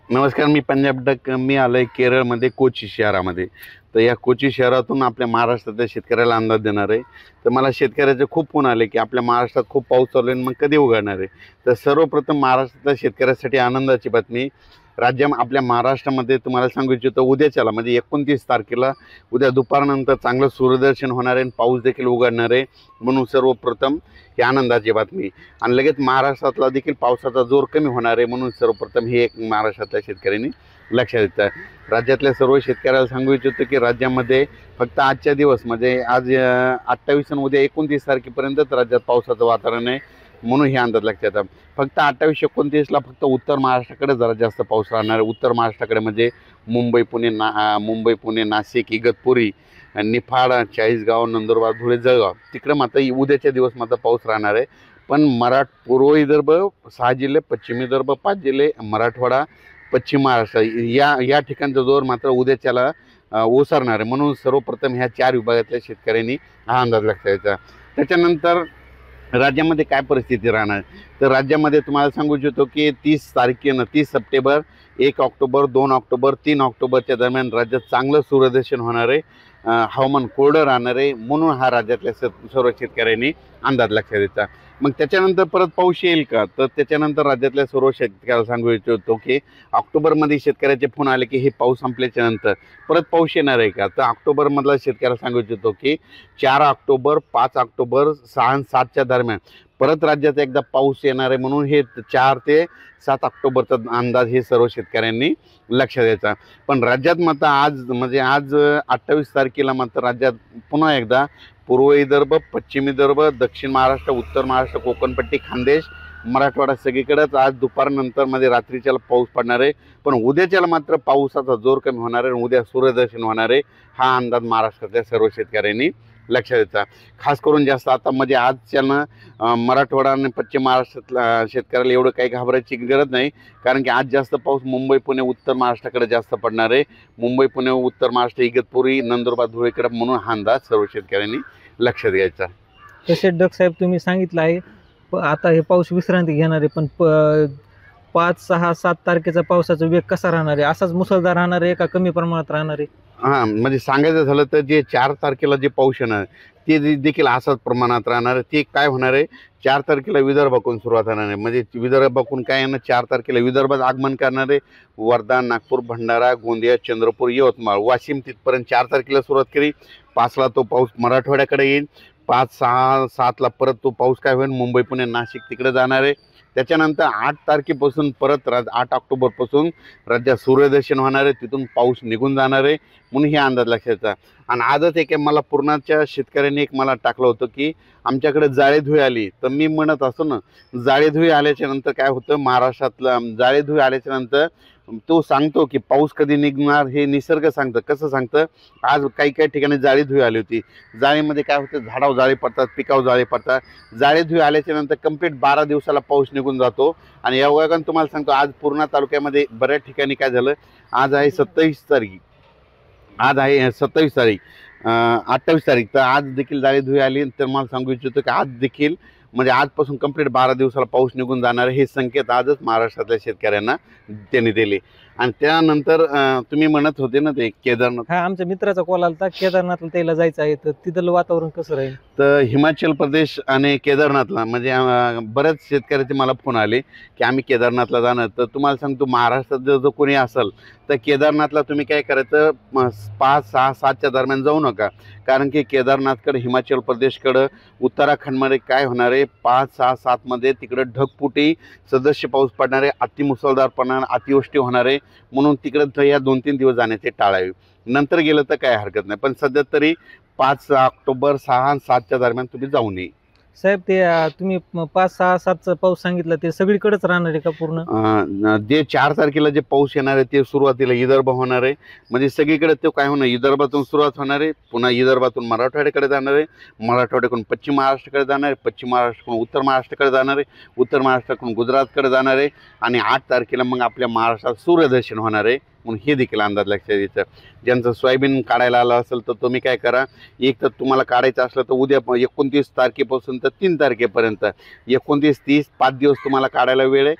नमस्कार, मी पंजाब डक. मी आलोय केरळमध्ये कोची शहरामध्ये. तर या कोची शहरातून आपल्या महाराष्ट्रातल्या शेतकऱ्याला अंदाज देणार आहे. तर मला शेतकऱ्याचे खूप फोन आले की आपल्या महाराष्ट्रात खूप पाऊस चालू आहे, मग कधी उघडणार आहे. तर सर्वप्रथम महाराष्ट्रातल्या शेतकऱ्यासाठी आनंदाची बातमी. आपल्या महाराष्ट्रामध्ये तुम्हाला सांगू इच्छितो, उद्याच्याला म्हणजे 29 तारखेला उद्या दुपारनंतर चांगलं सूर्यदर्शन होणार आहे आणि पाऊस देखील उघडणार आहे. म्हणून सर्वप्रथम ही आनंदाची बातमी. आणि लगेच महाराष्ट्रातला देखील पावसाचा जोर कमी होणार आहे. म्हणून सर्वप्रथम हे एक महाराष्ट्रातल्या शेतकऱ्यांनी लक्षात येतं. राज्यातल्या सर्व शेतकऱ्याला सांगू इच्छितो की राज्यामध्ये फक्त आजच्या दिवस म्हणजे आज 28 आणि उद्या 29 तारखेपर्यंतच राज्यात पावसाचं वातावरण आहे. म्हणून हे अंदाज लक्षात येतात. फक्त 28-29ला फक्त उत्तर महाराष्ट्राकडे जरा जास्त पाऊस राहणार आहे. उत्तर महाराष्ट्राकडे म्हणजे मुंबई पुणे नाशिक इगतपुरी निफाड चाळीसगाव नंदुरबार धुळे जळगाव तिकडे मात्र उद्याच्या दिवस मात्र पाऊस राहणार आहे. पण पूर्व विदर्भ 6 जिल्हे, पश्चिम विदर्भ 5 जिल्हे, मराठवाडा, पश्चिम महाराष्ट्र या ठिकाणचा जोर मात्र उद्याच्याला ओसरणार आहे. म्हणून सर्वप्रथम ह्या 4 विभागातल्या शेतकऱ्यांनी हा अंदाज लक्षात घ्यायचा. त्याच्यानंतर राज्यामध्ये काय परिस्थिती राहणार. तर राज्यामध्ये तुम्हाला सांगू इच्छितो की 30 सप्टेंबर, 1 ऑक्टोबर, 2 ऑक्टोबर, 3 ऑक्टोबरच्या दरम्यान राज्यात चांगलं सूर्यदर्शन होणार आहे. हवामान कोरडं राहणार आहे. म्हणून हा राज्यातल्या सर्व शेतकऱ्यांनी अंदाज लक्षात द्यायचा. मग त्याच्यानंतर परत पाऊस येईल का. तर त्याच्यानंतर राज्यातल्या सर्व शेतकऱ्याला सांगू इच्छितो की ऑक्टोबरमध्ये शेतकऱ्याचे फोन आले की हे पाऊस संपल्याच्या नंतर परत पाऊस येणार आहे का. तर ऑक्टोबरमधला शेतकऱ्याला सांगू इच्छितो की 4 ऑक्टोबर, 5 ऑक्टोबर, 6 आणि 7च्या दरम्यान परत राज्यात एकदा पाऊस येणार आहे. म्हणून हे 4 ते 7 ऑक्टोबरचा अंदाज हे सर्व शेतकऱ्यांनी लक्षात द्यायचा. पण राज्यात मात्र आज 28 तारखेला मात्र राज्यात पुन्हा एकदा पूर्व विदर्भ, पश्चिम विदर्भ, दक्षिण महाराष्ट्र, उत्तर महाराष्ट्र, कोकणपट्टी, खानदेश, मराठवाडा सगळीकडेच आज दुपारनंतर मध्ये रात्रीच्याला पाऊस पडणार आहे. पण उद्याच्याला मात्र पावसाचा जोर कमी होणार आहे आणि उद्या सूर्यदर्शन होणार आहे. हा अंदाज महाराष्ट्रातल्या सर्व शेतकऱ्यांनी लक्षात द्यायचा. खास करून जास्त आता म्हणजे आजच्यानं मराठवाडा आणि पश्चिम महाराष्ट्रातल्या शेतकऱ्याला एवढं काही घाबरायची गरज नाही. कारण की आज जास्त पाऊस मुंबई पुणे उत्तर महाराष्ट्राकडे जास्त पडणार आहे. मुंबई पुणे उत्तर महाराष्ट्र इगतपुरी नंदुरबार धुळेकडे. म्हणून हा अंदाज सर्व शेतकऱ्यांनी लक्षात घ्यायचा. तसेच डग साहेब तुम्ही सांगितलं आहे आता हे पाऊस विश्रांती घेणार आहे, पण 5, 6, 7 तारखेचा पावसाचा वेग कसा राहणार आहे. असाच मुसळधार राहणार आहे का कमी प्रमाणात राहणार आहे. हां, म्हणजे सांगायचं झालं तर जे 4 तारखेला जे पाऊस येणार ते देखील असाच प्रमाणात राहणार आहे. ते काय होणार आहे, 4 तारखेला विदर्भाकडून सुरुवात होणार आहे. म्हणजे विदर्भाकडून काय येणार, 4 तारखेला विदर्भात आगमन करणार आहे. वर्धा, नागपूर, भंडारा, गोंदिया, चंद्रपूर, यवतमाळ, वाशिम तिथपर्यंत 4 तारखेला सुरुवात केली. 5ला तो पाऊस मराठवाड्याकडे येईल. 5, 6, 7ला परत तो पाऊस काय होईल, मुंबई पुणे नाशिक तिकडे जाणार आहे. त्याच्यानंतर 8 तारखेपासून परत 8 ऑक्टोबरपासून राज्यात सूर्यदर्शन होणार आहे. तिथून पाऊस निघून जाणार आहे. म्हणून हे अंदाज लक्षात घ्यायचा. आणि आजच एक मला पूर्णाच्या शेतकऱ्यांनी एक मला टाकलं होतं की आमच्याकडे जाळेधुळी आली. तर मी म्हणत असतो ना, जाळेधुळी आल्याच्या नंतर काय होतं महाराष्ट्रातलं, जाळेधुळी आल्याच्या नंतर तो सांगतो की पाऊस कधी निघणार हे निसर्ग सांगतं. कसं सांगतं, आज काही काही ठिकाणी जाळीधुळी आली होती. जाळीमध्ये काय होतं, झाडावर जाळी पडतात, पिकावर जाळी पडतात. जाळीधुळी आल्याच्या नंतर कंप्लीट 12 दिवसाला पाऊस निघून जातो. आणि या वयाने तुम्हाला सांगतो, आज पूर्णा तालुक्यामध्ये बऱ्याच ठिकाणी काय झालं, आज आहे 27 तारीख, आज आहे 27 तारीख, 28 तारीख. तर आज देखील जाळीधुळी आली. तर मला सांगू इच्छितो की आज देखील म्हणजे आजपासून कंप्लीट 12 दिवसाला पाऊस निघून जाणार हे संकेत आजच महाराष्ट्रातल्या शेतकऱ्यांना त्यांनी दिले. आणि त्यानंतर तुम्ही म्हणत होते ना ते केदारनाथ. हा, आमच्या मित्राचा कॉल आला केदारनाथला त्याला जायचं आहे, तर तिथलं वातावरण कसं राहील. तर हिमाचल प्रदेश आणि केदारनाथला म्हणजे बऱ्याच शेतकऱ्याचे मला फोन आले की आम्ही केदारनाथला जाणार. तर तुम्हाला सांगतो, महाराष्ट्रात जर कोणी असेल तर केदारनाथला तुम्ही काय करायचं, 5, 6, 7च्या दरम्यान जाऊ नका. कारण की केदारनाथकडे, हिमाचल प्रदेशकडं, उत्तराखंडमध्ये काय होणार आहे, 5, 6, 7मध्ये तिकडं ढगफुटी सदस्य पाऊस पडणार आहे. अतिमुसळधार पडणार, अतिवृष्टी होणार आहे. म्हणून तिकडं या 2-3 दिवस जाण्याचे टाळावे. नंतर गेलं तर काय हरकत नाही. पण सध्या तरी 5 ऑक्टोबर, 6 आणि 7च्या दरम्यान तुम्ही जाऊ नये. साहेब ते तुम्ही 5, 6, 7चा पाऊस सांगितला ते सगळीकडेच राहणार आहे का पूर्ण. जे 4 तारखेला जे पाऊस येणार आहे ते सुरुवातीला विदर्भ होणार आहे. म्हणजे सगळीकडे तो काय होणार, विदर्भातून सुरुवात होणार आहे, पुन्हा विदर्भातून मराठवाड्याकडे जाणार आहे, मराठवाड्याकडून पश्चिम महाराष्ट्राकडे जाणार आहे, पश्चिम महाराष्ट्राकडून उत्तर महाराष्ट्राकडे जाणार आहे, उत्तर महाराष्ट्राकडून गुजरातकडे जाणार आहे. आणि 8 तारखेला मग आपल्या महाराष्ट्रात सूर्यदर्शन होणार आहे. म्हणून हे देखील अंदाज लक्षात द्यायचं. ज्यांचं सोयाबीन काढायला आलं असेल तर तुम्ही काय करा, एक तर तुम्हाला काढायचं असलं तर उद्या 29 तारखेपासून तर 3 तारखेपर्यंत 29, 30, 5 दिवस तुम्हाला काढायला वेळ आहे.